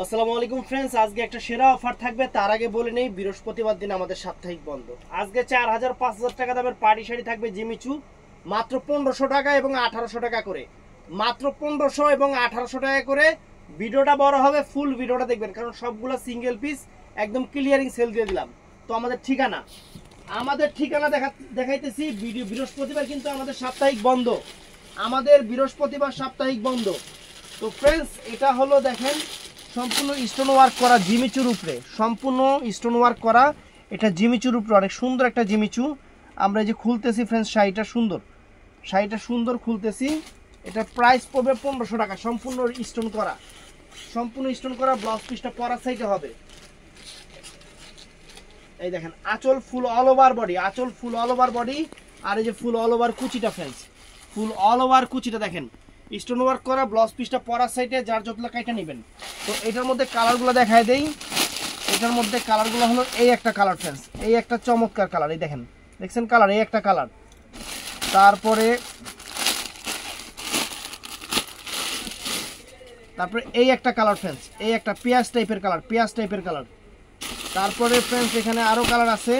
আসসালামু আলাইকুম ফ্রেন্ডস, আজকে একটা সেরা অফার থাকবে। তার আগে বলে নেই, বৃহস্পতিবার দিন আমাদের সাপ্তাহিক বন্ধ। আজকে 4000-5000 টাকা দামের পার্টি শাড়ি থাকবে জিমিচু, মাত্র 1500 টাকা এবং 1800 টাকা করে। মাত্র 1500 এবং 1800 টাকা করে। ভিডিওটা বড় হবে, ফুল ভিডিওটা দেখবেন, কারণ সবগুলো সিঙ্গেল পিস একদম ক্লিয়ারিং সেল দিয়ে দিলাম। তো আমাদের ঠিকানা দেখাইতেছি। বৃহস্পতিবার কিন্তু আমাদের সাপ্তাহিক বন্ধ। আমাদের বৃহস্পতিবার সাপ্তাহিক বন্ধ। তো ফ্রেন্ডস, এটা হলো দেখেন সম্পূর্ণ স্টোন ওয়ার্ক করা জিমিচুর উপরে, সম্পূর্ণ স্টোন ওয়ার্ক করা। এটা জিমিচুর উপরে অনেক সুন্দর একটা জিমিচু। আমরা এই যে খুলতেছি ফ্রেন্ডস, শাড়িটা সুন্দর খুলতেছি। এটা প্রাইস পড়বে 1500 টাকা। সম্পূর্ণ স্টোন করা ব্লাউজ পিসটা পরার সাইডে হবে। এই দেখেন আঁচল ফুল অল ওভার বডি, আর এই যে ফুল অল ওভার কুচিটা ফ্রেন্ডস, ফুল অল ওভার কুচিটা দেখেন স্টোন ওয়ার্ক করা। ব্লাউজ পিসটা পরার সাইডে যার যতলা কাইটা নেবেন। তো এটার মধ্যে কালারগুলো দেখায় দেই। এটার মধ্যে কালারগুলো হলো এই একটা কালার ফ্রেন্ডস, এই একটা চমৎকার কালার। এই দেখছেন কালার, এই একটা কালার। তারপরে এই একটা কালার ফ্রেন্ডস, এই একটা পেঁয়াজ টাইপের কালার। তারপরে ফ্রেন্ডস এখানে আরো কালার আছে,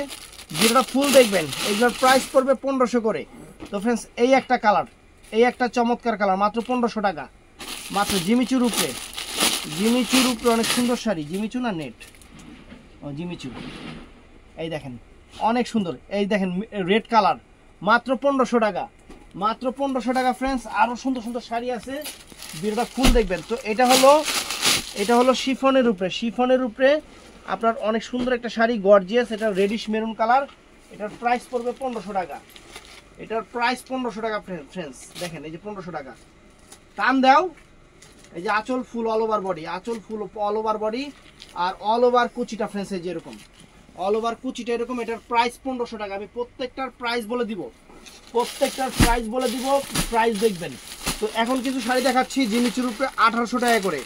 যেটা ফুল দেখবেন। এইগুলোর প্রাইস পড়বে 1500 করে। তো ফ্রেন্ডস এই একটা কালার, এই একটা চমৎকার কালার, মাত্র 1500 টাকা। মাত্র জিমিচুর উপরে অনেক সুন্দর শাড়ি। জিমিচু না নেট, ও জিমিচু। এই দেখেন অনেক সুন্দর, এই দেখেন রেড কালার, মাত্র 1500 টাকা। মাত্র 1500 টাকা ফ্রেন্ডস। আরো সুন্দর সুন্দর শাড়ি আছে, ভিডিওটা ফুল দেখবেন। তো এটা হলো শিফনের উপরে আপনার অনেক সুন্দর একটা শাড়ি, গর্জিয়াস। এটা রেডিশ মেরুন কালার। এটার প্রাইস পড়বে 1500 টাকা। ফ্রেন্ডস দেখেন, এই যে 1500 টাকা। টান দাও। এই যে আঁচল ফুল অল ওভার বডি, আর অল ওভার কুচিটা ফ্রেন্ডস, এই যে এরকম অল ওভার কুচিটা এরকম। এটার প্রাইস 1500 টাকা। আমি প্রত্যেকটার প্রাইস বলে দিব, প্রাইস দেখবেন। তো এখন কিছু শাড়ি দেখাচ্ছি জিমিচুর উপরে 1800 টাকা করে।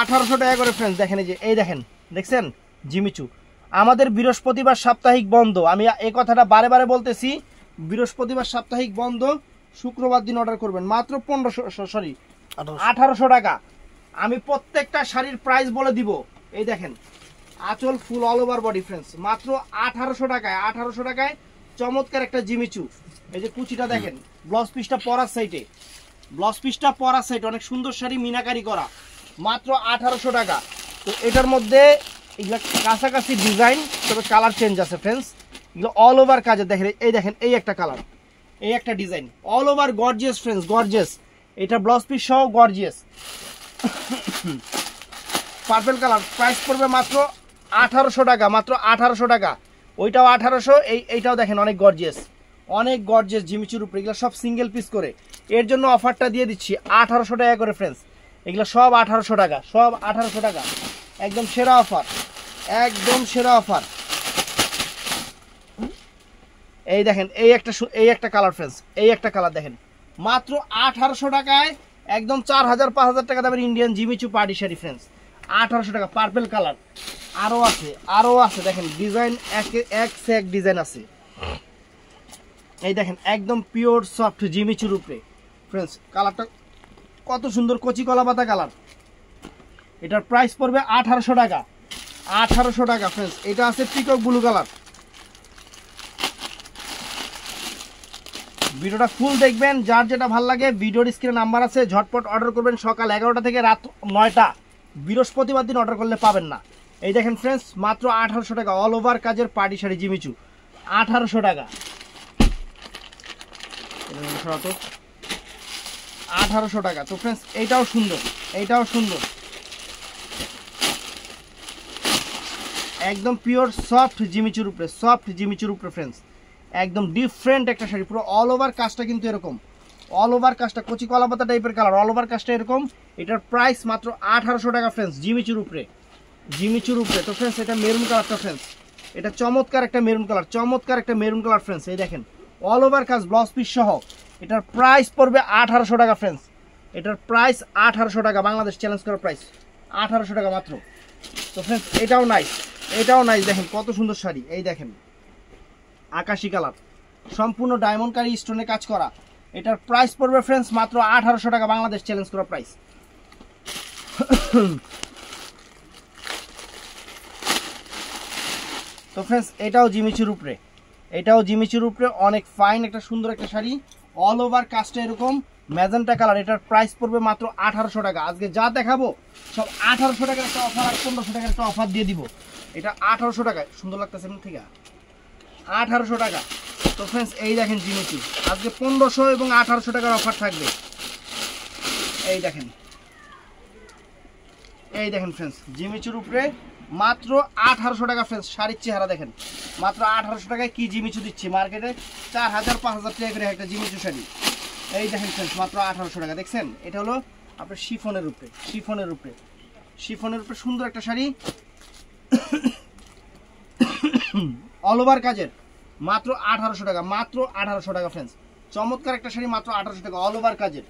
1800 টাকা করে ফ্রেন্ডস। দেখেন এই দেখেন, দেখছেন জিমিচু। আমাদের বৃহস্পতিবার সাপ্তাহিক বন্ধ। আমি এই কথাটা বারে বারে বলতেছি, বৃহস্পতিবার সাপ্তাহিক বন্ধ। শুক্রবার দিন অর্ডার করবেন। মাত্র 1800 টাকা। আমি প্রত্যেকটা শাড়ির প্রাইস বলে দিব। এই দেখেন আঁচল ফুল অল ওভার বডি ফ্রেন্ডস, মাত্র 1800 টাকায় চমৎকার একটা জিমিচু। এই যে কুচিটা দেখেন, ব্লাউজ পিসটা পরার সাইড, অনেক সুন্দর শাড়ি, মিনাকারি করা, মাত্র 1800 টাকা। তো এটার মধ্যে এগুলো কাছাকাছি ডিজাইন, তবে কালার চেঞ্জ আছে ফ্রেন্ডস। এগুলো অল ওভার কাজে দেখেন। এই দেখেন এই একটা কালার, এই একটা design, all over gorgeous friends, gorgeous. এটা ব্লাউজ পিস সহ গর্জিয়াস, পার্পল কালার। প্রাইস পড়বে মাত্র 1800 টাকা। ওইটাও 1800। এইটাও দেখেন অনেক গর্জিয়াস জিমিচুর উপরে। এগুলো সব সিঙ্গেল পিস করে। এর জন্য অফারটা দিয়ে দিচ্ছি 1800 টাকা করে ফ্রেন্ডস। এগুলো সব 1800 টাকা, একদম সেরা অফার। এই দেখেন এই একটা কালার ফ্রেন্ডস, এই একটা কালার দেখেন, মাত্র 1800 টাকায় একদম 4000-5000 টাকা দামের Indian Jimmy Choo party sari friends, 1800 টাকা। পার্পল কালার আরো আছে দেখেন, ডিজাইন এক ডিজাইন আছে। এই দেখেন একদম পিওর সফট জিমিচুর উপরে ফ্রেন্ডস। কালারটা কত সুন্দর, কচি কলা পাতা কালার। এটার প্রাইস পড়বে 1800 টাকা ফ্রেন্ডস। এটা আছে পিকক ব্লু কালার। ভিডিওটা ফুল দেখবেন, যার যেটা ভালো লাগে ভিডিওর স্ক্রিনে নাম্বার আছে, ঝটপট অর্ডার করবেন। সকাল 11টা থেকে রাত 9টা, বৃহস্পতিবার দিন অর্ডার করলে পাবেন না। এই দেখেন ফ্রেন্ডস, মাত্র 1800 টাকা, অল ওভার কাজের পার্টি শাড়ি জিমিচু, 1800 টাকা। 1800 টাকা। তো ফ্রেন্ডস এইটাও সুন্দর, একদম পিওর সফট জিমিচুর উপরে ফ্রেন্ডস। একদম ডিফারেন্ট একটা শাড়ি, পুরো অল ওভার কাজটা কিন্তু এরকম, অল ওভার কাজটা কচি কলাপাতা টাইপের কালার, অল ওভার কাজটা এরকম। এটার প্রাইস মাত্র 1800 টাকা ফ্রেন্ডস, জিমিচুর উপরে। তো ফ্রেন্ডস এটা মেরুন কালারটা ফ্রেন্ডস, এটা চমৎকার একটা মেরুন কালার ফ্রেন্ডস। এই দেখেন অল ওভার কাজ, ব্লাউজ পিস সহ। এটার প্রাইস পড়বে 1800 টাকা ফ্রেন্ডস। এটার প্রাইস 1800 টাকা, বাংলাদেশ চ্যালেঞ্জ করার প্রাইস 1800 টাকা মাত্র। তো ফ্রেন্ডস এটাও নাইস, দেখেন কত সুন্দর শাড়ি। এই দেখেন আকাশি কালার, সম্পূর্ণ ডায়মন্ড কারি স্টোনে কাজ করা। এটার প্রাইস পড়বে ফ্রেন্ডস মাত্র 1800 টাকা, বাংলাদেশ চ্যালেঞ্জ করা প্রাইস। তো ফ্রেন্ডস এটাও জিমিচুর উপরে, এটাও জিমিচুর উপরে অনেক ফাইন একটা সুন্দর একটা শাড়ি, অল ওভার কাজটা এরকম ম্যাজেন্টা কালার। এটার প্রাইস পড়বে মাত্র 1800 টাকা। আজকে যা দেখাবো সব 1800 টাকার একটা অফার আর 1500 টাকার একটা অফার দিয়ে দিব। এটা 1800 টাকায় সুন্দর লাগতেছে না ঠিক আছে, 1800 টাকা। তো ফ্রেন্ডস এই দেখেন জিমিচু আজকে 1500 এবং 1800 টাকার অফার থাকবে। এই দেখেন, এই দেখেন ফ্রেন্ডস জিমিচুর উপরে মাত্র 1800 টাকা। ফ্রেন্ডস শাড়ির চেহারা দেখেন, মাত্র 1800 টাকায় কি জিমিচু দিচ্ছি, মার্কেটে 4000 5000 টাকা করে একটা জিমিচু শাড়ি। এই দেখেন ফ্রেন্ডস মাত্র 1800 টাকা। দেখছেন এটা হলো আপনার শিফনের উপরে, শিফনের উপরে, শিফনের উপরে সুন্দর একটা শাড়ি অল ওভার কাজের, মাত্র 1800 টাকা, মাত্র 1800 টাকা ফ্রেন্ডস। চমৎকার একটা শাড়ি মাত্র 1800 টাকা অল ওভার কাজের।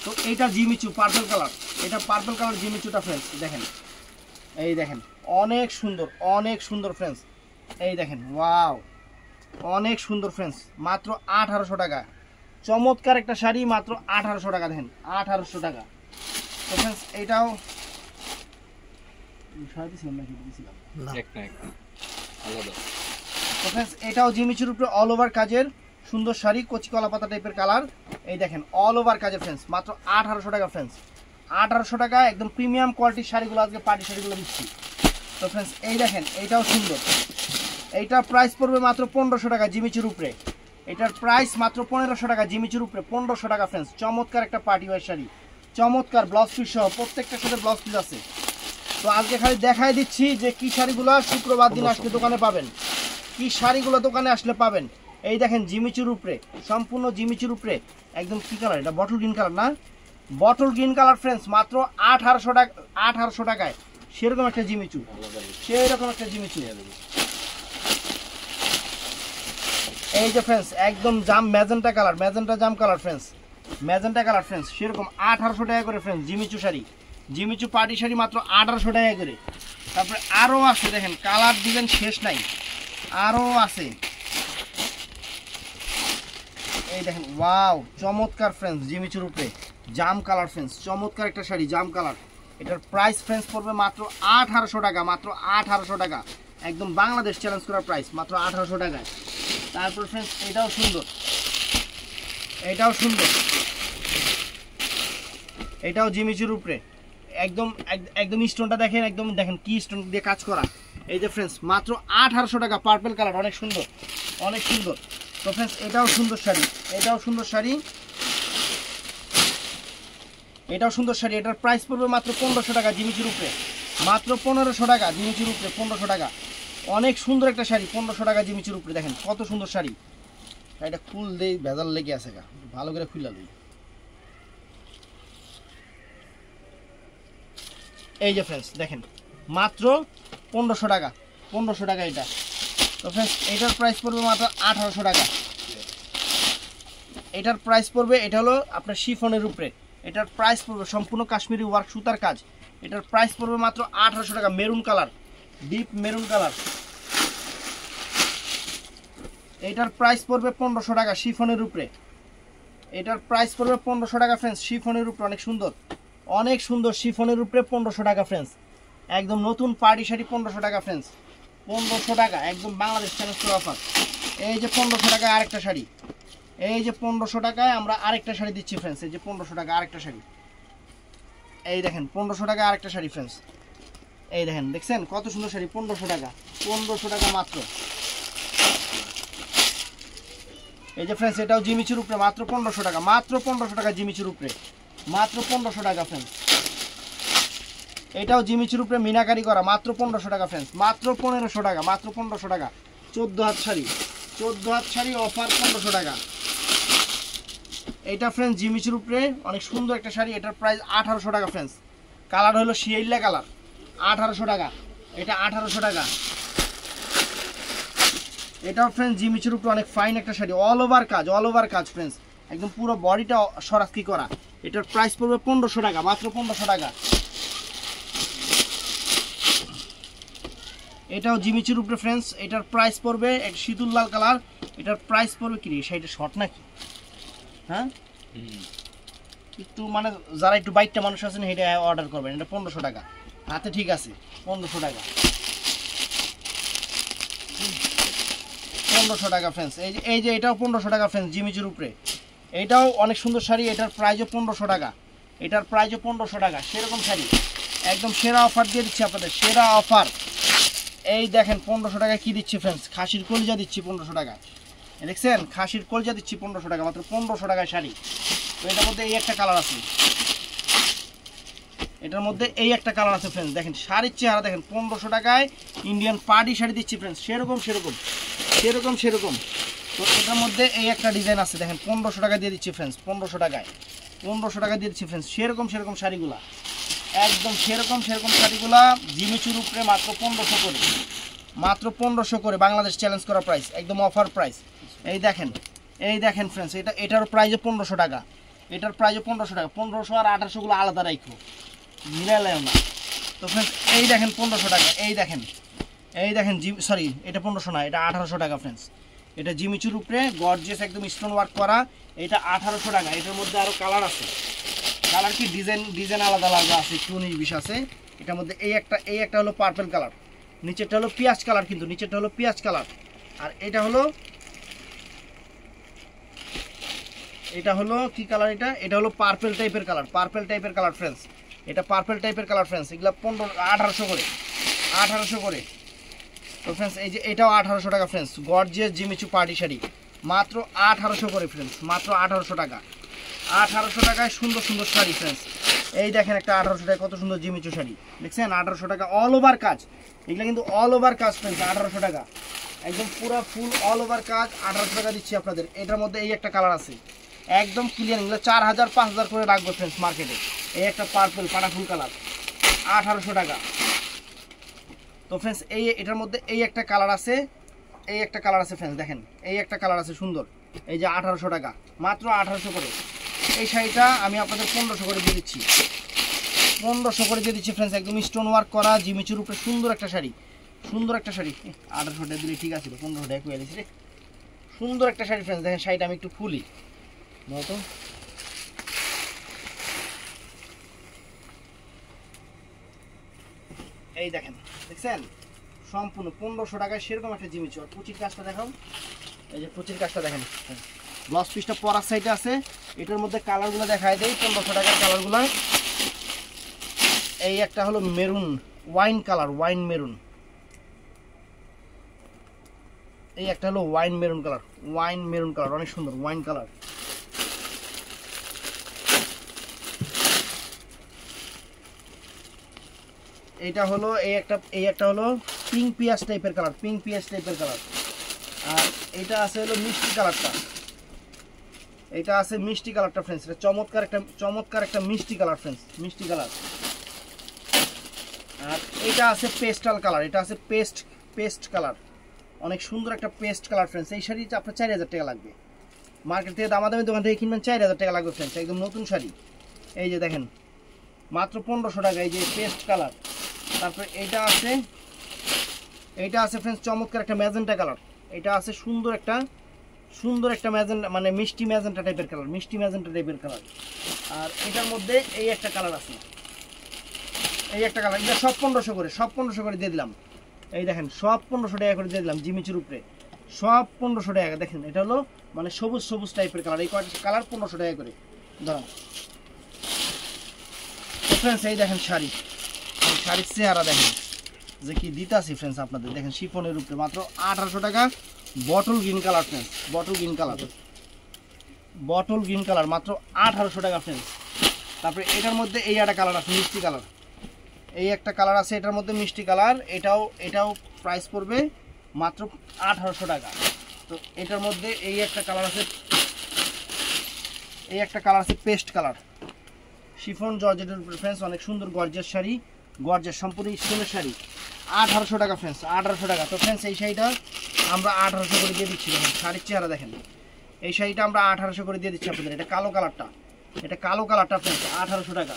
তো এইটা জিমিচু পার্পল কালার, এটা পার্পল কালার জিমিচুটা ফ্রেন্ডস দেখেন, এই দেখেন অনেক সুন্দর, অনেক সুন্দর ফ্রেন্ডস। এই দেখেন ওয়াও অনেক সুন্দর ফ্রেন্ডস, মাত্র 1800 টাকা। চমৎকার একটা শাড়ি মাত্র 1800 টাকা। দেখেন 1800 টাকা। তো ফ্রেন্ডস এটাও তো ফ্রেন্ডস এটাও জিমিচুর উপরে অল ওভার কাজের সুন্দর শাড়ি, কচি কলা পাতা টাইপের কালার। এই দেখেন অল ওভার কাজের ফ্রেন্ডস, মাত্র 1800 টাকা ফ্রেন্ডস, 1800 টাকা। একদম প্রিমিয়াম কোয়ালিটির শাড়িগুলো আজকে পার্টি শাড়িগুলো দিচ্ছি। তো ফ্রেন্ডস এই দেখেন এইটাও সুন্দর, এইটার প্রাইস পড়বে মাত্র 1500 টাকা জিমিচুর উপরে। এটার প্রাইস মাত্র 1500 টাকা জিমিচুর উপরে, 1500 টাকা ফ্রেন্ডস। চমৎকার একটা পার্টি ওয়ার শাড়ি, চমৎকার ব্লাউজ পিস সহ, প্রত্যেকটার সাথে ব্লাউজ পিস আছে। তো আজকে খালি দেখাই দিচ্ছি যে কি শাড়িগুলো শুক্রবার দিন আসলে দোকানে পাবেন, কি শাড়িগুলো দোকানে আসলে পাবেন। এই দেখেন জিমিচুর উপরে, সম্পূর্ণ জিমিচুর উপরে একদম কি কালার, এটা বটল গ্রিন কালার না, বটল গ্রিন কালার ফ্রেন্ডস, মাত্র 1800 টাকা, 1800 টাকায় সেরকম একটা জিমিচু, সেই রকম একটা জিমিচু। এই যে ফ্রেন্ডস একদম জাম ম্যাজেন্টা কালার, ম্যাজেন্টা জাম colour friends, magenta colour friends, সেরকম 1800 টাকা করে friends Jimmy Choo sari, Jimmy Choo party sari মাত্র 1800 টাকা করে। তারপরে আরও আছে দেখেন, কালার দিবেন শেষ নাই, আরও আছে। এই দেখেন ওয়াও চমৎকার ফ্রেন্ডস জিমিচুর উপরে জাম কালার ফ্রেন্ডস, চমৎকার একটা শাড়ি জাম কালার। এটার প্রাইস ফ্রেন্ডস পড়বে মাত্র 1800 টাকা, মাত্র 1800 টাকা, একদম বাংলাদেশ চ্যালেঞ্জ করার প্রাইস, মাত্র 1800 টাকায়। তারপর ফ্রেন্ডস এটাও সুন্দর, এটাও সুন্দর, এটাও জিমিচুর উপরে একদম একদম স্টোনটা দেখেন, একদম দেখেন কি স্টোন দিয়ে কাজ করা। এই যে ফ্রেন্ডস মাত্র 1800 টাকা, পার্পল কালার, অনেক সুন্দর, অনেক সুন্দর। তো ফ্রেন্ডস এটাও সুন্দর শাড়ি, এটাও সুন্দর শাড়ি, এটাও সুন্দর শাড়ি। এটার প্রাইস পড়বে মাত্র 1500 টাকা জিমিচুর উপরে, মাত্র 1500 টাকা জিমিচুর উপরে, 1500 টাকা। অনেক সুন্দর একটা শাড়ি, 1500 টাকা জিমিচুর উপরে। দেখেন কত সুন্দর শাড়ি, এটা ফুল দেই ভেজাল লেগে আছে গা, ভালো করে খুলে লই। এই যে ফ্রেন্ডস দেখেন মাত্র 1500 টাকা, 1500 টাকা এটা। তো ফ্রেন্ডস এটার প্রাইস পড়বে মাত্র 1800 টাকা। এটার প্রাইস পড়বে, এটা হলো আপনার শিফনের উপরে, এটার প্রাইস পড়বে সম্পূর্ণ কাশ্মীরি ওয়ার্ক সুতার কাজ। এটার প্রাইস পড়বে মাত্র 1800 টাকা, maroon colour, deep maroon colour. এটার প্রাইস পড়বে 1500 টাকা শিফনের উপরে, এটার প্রাইস পড়বে 1500 টাকা ফ্রেন্ডস, শিফনের উপরে অনেক সুন্দর, অনেক সুন্দর শিফনের উপরে 1500 টাকা ফ্রেন্ডস। একদম নতুন পার্টি শাড়ি 1500 টাকা ফ্রেন্ডস, 1500 টাকা একদম বাংলাদেশ চ্যালেঞ্জ অফার। এই যে 1500 টাকায় আরেকটা শাড়ি, এই যে 1500 টাকায় আমরা আরেকটা শাড়ি দিচ্ছি ফ্রেন্ডস। এই যে 1500 টাকা আরেকটা শাড়ি, এই দেখেন 1500 টাকা আরেকটা শাড়ি ফ্রেন্ডস। এই দেখেন দেখছেন কত সুন্দর শাড়ি, 1500 টাকা, 1500 টাকা মাত্র। এই যে ফ্রেন্ডস এটাও জিমিচুর উপরে, মাত্র 1500 টাকা, মাত্র 1500 টাকা জিমিচুর উপরে, মাত্র 1500 টাকা ফ্রেন্ডস। এটাও জিমিচুর উপরে মিনাকারি করা, মাত্র 1500 টাকা ফ্রেন্ডস, মাত্র 1500 টাকা, মাত্র 1500 টাকা। 14 হাত শাড়ি, 14 হাত শাড়ি অফার 1500 টাকা। এটা ফ্রেন্ডস জিমিচুর উপরে অনেক সুন্দর একটা শাড়ি, এটার প্রাইস 1800 টাকা ফ্রেন্ডস। কালার হলো শিয়াইলা কালার, 1800 টাকা, এটা 1800 টাকা। এটাও ফ্রেন্ডস জিমিচুর উপরে অনেক ফাইন একটা শাড়ি, অল ওভার কাজ, অল ওভার কাজ ফ্রেন্ডস, একদম পুরো বডিটা সরাসরি করা। এটার প্রাইস পড়বে 1500 টাকা, মাত্র 1500 টাকা। এটাও জিমিচুর উপরে ফ্রেন্ডস, এটার প্রাইস পড়বে এক শীতুল লাল কালার, এটার প্রাইস পড়বে কি রে, শাড়িটা শর্ট নাকি? হ্যাঁ একটু মানে যারা একটু বাইকটা মানুষ আছেন এটা অর্ডার করবেন। এটা 1500 টাকা হাতে, ঠিক আছে 1500 টাকা, 1500 টাকা ফ্রেন্ডস। এই যে এটাও 1500 টাকা ফ্রেন্ডস, জিমিচুর উপরে। এটাও অনেক সুন্দর শাড়ি, এটার প্রাইসও 1500 টাকা, এটার প্রাইসও 1500 টাকা। সেরকম শাড়ি একদম সেরা অফার দিয়ে দিচ্ছি আপনাদের, সেরা অফার। এই দেখেন 1500 টাকা কি দিচ্ছি ফ্রেন্ডস, খাসির কলিজা দিচ্ছি 1500 টাকা। দেখছেন খাসির কলিজা দিচ্ছি 1500 টাকা, মাত্র 1500 টাকায় শাড়ি। তো এটার মধ্যে এই একটা কালার আছে, এটার মধ্যে এই একটা কালার আছে ফ্রেন্ডস। দেখেন শাড়ির চেহারা দেখেন, 1500 টাকায় ইন্ডিয়ান পার্টি শাড়ি দিচ্ছি ফ্রেন্ডস, সেরকম সেরকম সেরকম সেরকম। তো এটার মধ্যে এই একটা ডিজাইন আছে দেখেন, 1500 টাকা দিয়ে দিচ্ছি ফ্রেন্ডস, 1500 টাকায়, 1500 টাকা দিয়ে দিচ্ছি ফ্রেন্ডস। সেরকম সেরকম শাড়িগুলা, একদম সেরকম সেরকম শাড়িগুলা জিমিচুর উপরে মাত্র 1500 করে, মাত্র 1500 করে, বাংলাদেশ চ্যালেঞ্জ করা প্রাইস, একদম অফার প্রাইস। এই দেখেন ফ্রেন্ডস, এটার প্রাইসও 1500 টাকা, এটার প্রাইসও 1500 টাকা। 1500 আর 1800 আলাদা রাখো, মিলাইলেও না। তো ফ্রেন্ডস এই দেখেন 1500 টাকা, এই দেখেন সরি এটা 1500 না, এটা 1800 টাকা ফ্রেন্ডস। এটা জিমিচুর উপরে গর্জিয়াস একদম স্টোন ওয়ার্ক করা, এটা 1800 টাকা। এটার মধ্যে আরও কালার আছে, কালার কি ডিজাইন আলাদা আলাদা আছে, 19-20 আছে। এটার মধ্যে এই একটা হলো পার্পল কালার, নিচেরটা হলো পিঁয়াজ কালার, কিন্তু নিচেরটা হলো পিঁয়াজ কালার। আর এটা হলো কি কালার, এটা হলো পার্পল টাইপের কালার ফ্রেন্ডস। এটা পার্পল টাইপের কালার ফ্রেন্ডস। এগুলো 1800 করে, 1800 করে। তো ফ্রেন্ডস এই যে এটাও 1800 টাকা friends, gorgeous Jimmy Choo party sari, মাত্র 1800 করে ফ্রেন্ডস, মাত্র 1800 টাকা। 1800 টাকায় সুন্দর সুন্দর শাড়ি ফ্রেন্ডস। এই দেখেন একটা 1800 টাকা কত সুন্দর জিমিচু শাড়ি, দেখছেন 1800 টাকা, অল ওভার কাজ। এগুলো কিন্তু অল ওভার কাজ ফ্রেন্ডস, 1800 টাকা একদম পুরো ফুল অল ওভার কাজ, 1800 টাকা দিচ্ছি আপনাদের। এটার মধ্যে এই একটা কালার আছে একদম ক্লিয়ার, এগুলো 4000 5000 করে রাখবো ফ্রেন্ডস মার্কেটে। এই একটা পার্পল পাটা ফুল কালার, 1800 টাকা। তো ফ্রেন্ডস এটার মধ্যে এই একটা কালার আছে, ফ্রেন্ডস দেখেন এই একটা কালার আছে সুন্দর, এই যে 1800 টাকা, মাত্র 1800 করে। এই শাড়িটা আমি আপনাদের 1500 করে দিয়ে দিচ্ছি, 1500 করে দিয়ে দিচ্ছি ফ্রেন্ডস, একদম স্টোন ওয়ার্ক করা জিমিচুর উপরে সুন্দর একটা শাড়ি, 1800 টাকা দিলে ঠিক আছে, 1500 টাকা কয়ে দিচ্ছি রে, সুন্দর একটা শাড়ি ফ্রেন্ডস। দেখেন শাড়িটা আমি একটু খুলি মতো, এই দেখেন দেখছেন সম্পূর্ণ 1500 টাকায় সেরকম একটা জিমিচু। আর পুচির কাজটা দেখাও, এই যে পুচির কাজটা দেখেন, ব্লাউজ পিসটা পরার সাইডে আছে। এটার মধ্যে কালারগুলো দেখায় দেয় 1500 টাকার কালারগুলো। এই একটা হলো maroon, wine colour, wine maroon. এই একটা হলো ওয়াইন মেরুন কালার, অনেক সুন্দর ওয়াইন কালার। এইটা হলো এই একটা হলো পিঙ্ক পিয়াজ টাইপের কালার, আর এটা আছে হলো মিষ্টি কালারটা, ফ্রেন্ডস। এটা চমৎকার একটা মিষ্টি কালার ফ্রেন্ডস, মিষ্টি কালার। আর এটা আছে পেস্টাল কালার, পেস্ট কালার, অনেক সুন্দর একটা পেস্ট কালার ফ্রেন্ডস। এই শাড়িটা আপনার 4000 টাকা লাগবে, মার্কেট থেকে দামাদামি দোকান থেকে কিনবেন 4000 টাকা লাগবে ফ্রেন্ডস, একদম নতুন শাড়ি। এই যে দেখেন মাত্র 1500 টাকা, এই যে পেস্ট কালার। তারপরে এইটা আছে ফ্রেন্ডস চমৎকার একটা ম্যাজেন্টা কালার, এটা আছে সুন্দর একটা ম্যাজেন্টা, মানে মিষ্টি ম্যাজেন্টা টাইপের কালার। আর এটার মধ্যে এই একটা কালার আছে, এটা সব 1500 করে দিয়ে দিলাম। এই দেখেন সব 1500 টাকা করে দিয়ে দিলাম জিমিচুর উপরে, সব 1500 টাকা। দেখেন এটা হলো মানে সবুজ টাইপের কালার, এই কয়টা কালার 1500 টাকা করে ধরুন ফ্রেন্ডস। এই দেখেন শাড়ির চেহারা দেখেন যে কি দিতাছি ফ্রেন্ডস আপনাদের, দেখেন শিফনের উপরে মাত্র 1800 টাকা। Bottle green colour friends, bottle green colour মাত্র 1800 টাকা ফ্রেন্ডস। তারপরে এটার মধ্যে এই একটা কালার আছে মিষ্টি কালার, এটার মধ্যে মিষ্টি কালার, এটাও প্রাইস পড়বে মাত্র 1800 টাকা। তো এটার মধ্যে এই একটা কালার আছে পেস্ট কালার, শিফন জর্জেটের উপরে ফ্রেন্ডস, অনেক সুন্দর গর্জিয়াস শাড়ি, গর্জিয়াস সম্পূর্ণ স্টোনের শাড়ি, 1800 টাকা ফ্রেন্ডস, 1800 টাকা। তো ফ্রেন্ডস এই শাড়িটা আমরা 1800 করে দিয়ে দিচ্ছি, দেখেন শাড়ির চেহারা দেখেন, এই শাড়িটা আমরা 1800 করে দিয়ে দিচ্ছি আপনাদের। এটা কালো কালারটা ফ্রেন্ডস 1800 টাকা।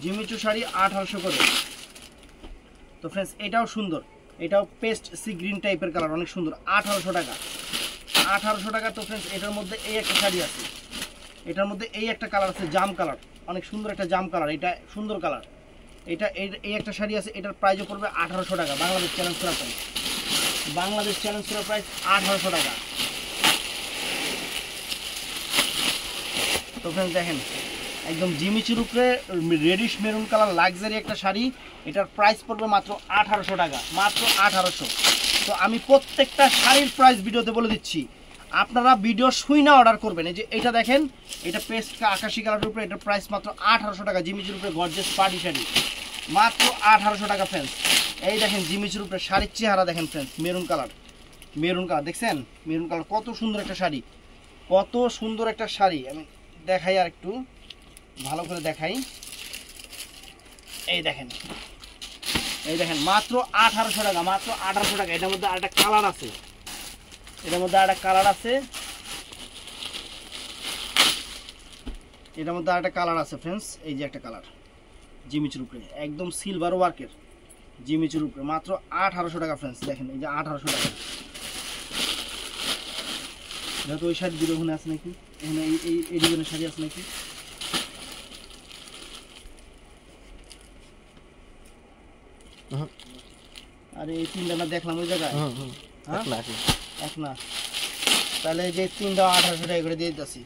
জিমিচু শাড়ি 1800 করে। তো ফ্রেন্ডস এটাও সুন্দর, এটাও পেস্ট সি গ্রিন টাইপের কালার, অনেক সুন্দর, 1800 টাকা। তো ফ্রেন্ডস এটার মধ্যে এই একটা শাড়ি আছে, এটার মধ্যে এই একটা কালার আছে জাম কালার, অনেক সুন্দর একটা জাম কালার, এটা সুন্দর কালার। এটা এই একটা শাড়ি আছে, এটার প্রাইসও পড়বে 1800 টাকা, বাংলাদেশ চ্যালেঞ্জ করা প্রাইস, বাংলাদেশ চ্যালেঞ্জ করা প্রাইস 1800 টাকা। তো ফ্রেন্ডস দেখেন একদম জিমিচুর উপরে রেডিশ মেরুন কালার লাক্সারি একটা শাড়ি, এটার প্রাইস পড়বে মাত্র 1800 টাকা, মাত্র 1800। তো আমি প্রত্যেকটা শাড়ির প্রাইস ভিডিওতে বলে দিচ্ছি, আপনারা ভিডিও শুই না অর্ডার করবেন। এই যে এটা দেখেন, এটা পেস্ট আকাশি কালারের উপরে, এটার প্রাইস মাত্র 1800 টাকা, জিমিচুর উপরে গর্জিয়াস পার্টি শাড়ি, মাত্র 1800 টাকা ফ্রেন্ডস। এই দেখেন জিমিচুর উপরে শাড়ির চেহারা দেখেন friends, maroon colour, maroon colour দেখছেন, মেরুন কালার কত সুন্দর একটা শাড়ি, কত সুন্দর একটা শাড়ি। আমি দেখাই আর একটু ভালো করে দেখাই, এই দেখেন, এই দেখেন মাত্র 1800 টাকা, মাত্র 1800 টাকা। এটার মধ্যে আরেকটা কালার আছে, এটার মধ্যে আরেকটা কালার আছে, এটার মধ্যে আরেকটা কালার আছে ফ্রেন্ডস। এই যে একটা কালার জিমিচুর উপরে একদম সিলভার ওয়ার্কের, জিমিচুর উপরে মাত্র 1800 টাকা ফ্রেন্ডস। দেখেন এই যে 1800 টাকা। যেহেতু ওই শাড়ি দুটো ওখানে আছে নাকি, এখানে এই ডিজাইনের শাড়ি আছে নাকি, আরে এই তিনটা না দেখলাম ওই জায়গায়, এক না, তাহলে যে তিনটাও 1800 টাকা করে দিয়ে দিতেছি,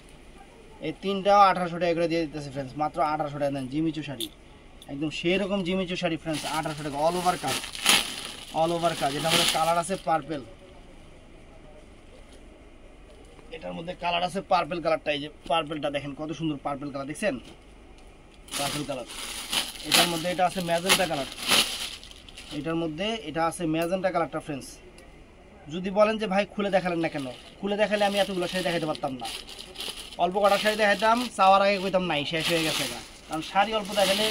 এই তিনটাও 1800 টাকা করে দিয়ে দিতেছি ফ্রেন্ডস, মাত্র 1800 টাকা দেন। জিমিচু শাড়ি একদম সেই রকম জিমিচু শাড়ি ফ্রেন্ডস, 1800 টাকা, অল ওভার কাজ, অল ওভার কাজ। এটা আমাদের কালার আছে পার্পেল, এটার মধ্যে কালার আছে পার্পেল কালারটা, এই যে পার্পেলটা দেখেন কত সুন্দর পার্পেল কালার, দেখছেন পার্পেল কালার। এটার মধ্যে এটা আছে ম্যাজেন্টা কালার, এটার মধ্যে এটা আছে ম্যাজেন্টা কালারটা ফ্রেন্ডস। যদি বলেন যে ভাই খুলে দেখালেন না কেন, খুলে দেখালে আমি এতগুলো শাড়ি দেখাতে পারতাম না, অল্প কটা শাড়ি দেখাতাম, চাওয়ার আগে কইতাম নাই শেষ হয়ে গেছে, কারণ শাড়ি অল্প দেখালে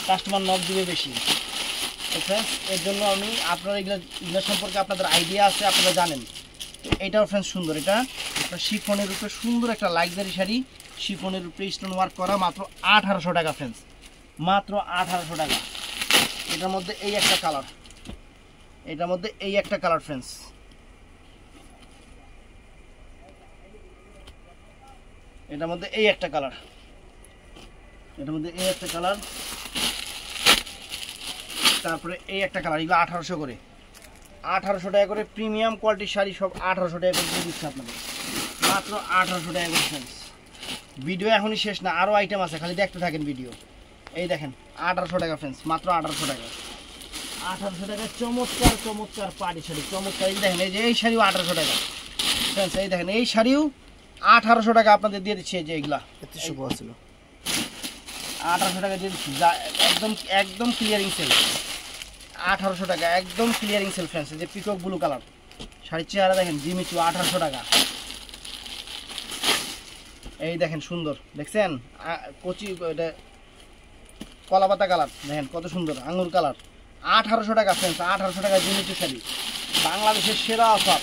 কাস্টমার নক দিবে বেশি। তো ফ্রেন্ডস এর জন্য আমি আপনারা এগুলো সম্পর্কে আপনাদের আইডিয়া আছে, আপনারা জানেন। তো এটাও ফ্রেন্ডস সুন্দর, এটা একটা শিফনের উপরে সুন্দর একটা লাক্সারি শাড়ি, শিফনের উপরে স্টোন ওয়ার্ক করা, মাত্র 1800 টাকা ফ্রেন্ডস, মাত্র 1800 টাকা। এটার মধ্যে এই একটা কালার, এটার মধ্যে এই একটা কালার ফ্রেন্ডস, এটার মধ্যে এই একটা কালার, এটার মধ্যে এই একটা কালার, তারপরে এই একটা কালার, এগুলো 1800 করে, 1800 টাকা করে প্রিমিয়াম কোয়ালিটির শাড়ি সব 1800 টাকা করে দিয়ে দিচ্ছে আপনাদের, মাত্র 1800 টাকা করে ফ্রেন্ডস। ভিডিও এখনই শেষ না, আরও আইটেম আছে, খালি দেখতে থাকেন ভিডিও। এই দেখেন 1800 টাকা ফ্রেন্ডস, মাত্র 1800 টাকা, 1800 টাকা চমৎকার চমৎকার পার্টি শাড়ি, চমৎকার। এই দেখেন এই যে এই শাড়িও 1800 টাকা ফ্রেন্ডস, এই দেখেন এই শাড়িও 1800 টাকা আপনাদের দিয়ে দিচ্ছে। এই যে এগুলা 1800 টাকা দিয়ে দিচ্ছি, একদম একদম ক্লিয়ারিং সেল, 1800 টাকা একদম ক্লিয়ারিং সেল ফ্রেন্ডস। এই যে পিকক ব্লু কালার শাড়ির চেহারা দেখেন, জিমিচু 1800 টাকা। এই দেখেন সুন্দর, দেখছেন কচি, এটা কলাপাতা কালার দেখেন কত সুন্দর, আঙুর কালার, 1800 টাকা ফ্রেন্ডস, 1800 টাকা জিমিচু শাড়ি, বাংলাদেশের সেরা অফার,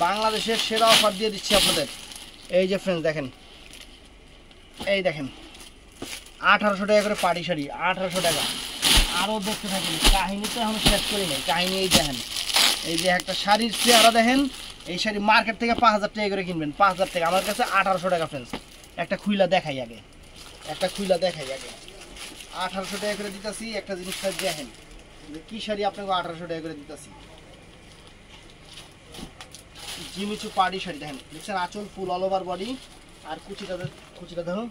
বাংলাদেশের সেরা অফার দিয়ে দিচ্ছি আপনাদের। এই যে ফ্রেন্ডস দেখেন, এই দেখেন 1800 টাকা করে পাটি শাড়ি, 1800 টাকা। আরও দেখতে থাকেন, কাহিনী তো এখন শেষ করি নাই, কাহিনী এই দেখেন, এই যে একটা শাড়ির চেহারা দেখেন, এই শাড়ি মার্কেট থেকে 5000 টাকা করে কিনবেন, 5000 টাকা, আমার কাছে 1800 টাকা ফ্রেন্ডস। একটা খুইলা দেখাই আগে, একটা খুইলা দেখাই আগে, 1800 টাকা করে দিতেছি। একটা জিনিস দেখেন কি শাড়ি আপনাকে 1800 টাকা করে দিতেছি, জিমিচু পার্টি শাড়ি দেখেন, দেখছেন আঁচল ফুল অল ওভার বডি, আর কুচিটা, কুচিটা দেখুন,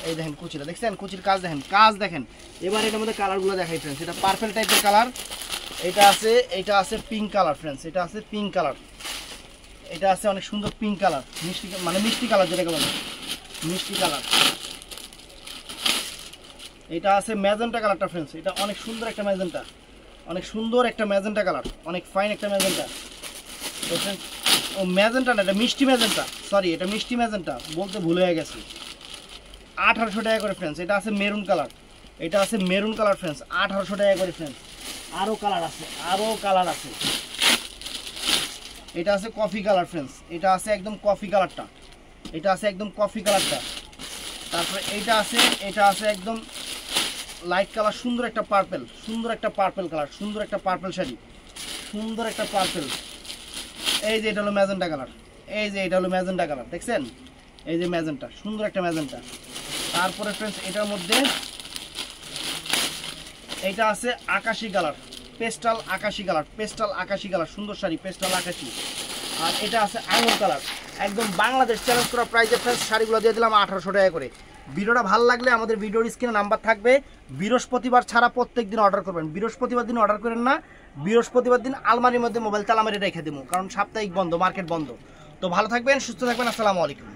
এই দেখেন কুচিটা দেখছেন, কুচির কাজ দেখেন, কাজ দেখেন। এবার এটার মধ্যে কালারগুলো দেখাই ফ্রেন্ডস, এটা পার্পল টাইপের কালার, এটা আছে পিঙ্ক কালার ফ্রেন্ডস, এটা আছে পিঙ্ক কালার, এটা আছে অনেক সুন্দর পিঙ্ক কালার, মিষ্টি মানে মিষ্টি কালার যেটাকে বলে মিষ্টি কালার। এটা আছে ম্যাজেন্টা কালারটা ফ্রেন্ডস, এটা অনেক সুন্দর একটা ম্যাজেন্টা, অনেক সুন্দর একটা ম্যাজেন্টা কালার, অনেক ফাইন একটা ম্যাজেন্টা। তো ফ্রেন্ডস ও ম্যাজেন্টা না, এটা মিষ্টি ম্যাজেন্টা, সরি এটা মিষ্টি ম্যাজেন্টা বলতে ভুলে হয়ে গেছি। 1800 টাকা করে ফ্রেন্ডস। এটা আছে মেরুন কালার, এটা আছে মেরুন কালার ফ্রেন্ডস, 1800 টাকা করে ফ্রেন্ডস। আরও কালার আছে, আরও কালার আছে। এটা আছে কফি কালার ফ্রেন্ডস, এটা আছে একদম কফি কালারটা, এটা আছে একদম কফি কালারটা। তারপরে এটা আছে একদম লাইট কালার, সুন্দর একটা পার্পেল, সুন্দর একটা পার্পেল কালার, সুন্দর একটা পার্পেল শাড়ি, সুন্দর একটা পার্পেল। এই যে এটা হলো ম্যাজেন্টা কালার, এই যে এটা হলো ম্যাজেন্টা কালার, দেখছেন এই যে ম্যাজেন্টা, সুন্দর একটা ম্যাজেন্টা। তারপরে ফ্রেন্ডস এটার মধ্যে এইটা আছে আকাশি কালার, পেস্টাল আকাশি কালার, পেস্টাল আকাশি কালার, সুন্দর শাড়ি পেস্টাল আকাশি। আর এটা আছে আঙুর কালার, একদম বাংলাদেশ চ্যালেঞ্জ করা প্রাইজে ফ্রেন্ডস শাড়িগুলো দিয়ে দিলাম 1800 টাকা করে। ভিডিওটা ভালো লাগলে আমাদের ভিডিওর স্ক্রিনে নাম্বার থাকবে, বৃহস্পতিবার ছাড়া প্রত্যেক দিন অর্ডার করবেন। বৃহস্পতিবার দিন অর্ডার করেন না, বৃহস্পতিবার দিন আলমারির মধ্যে মোবাইল তালা মেরে রেখে দেবো, কারণ সাপ্তাহিক বন্ধ, মার্কেট বন্ধ। তো ভালো থাকবেন, সুস্থ থাকবেন, আসসালামু আলাইকুম।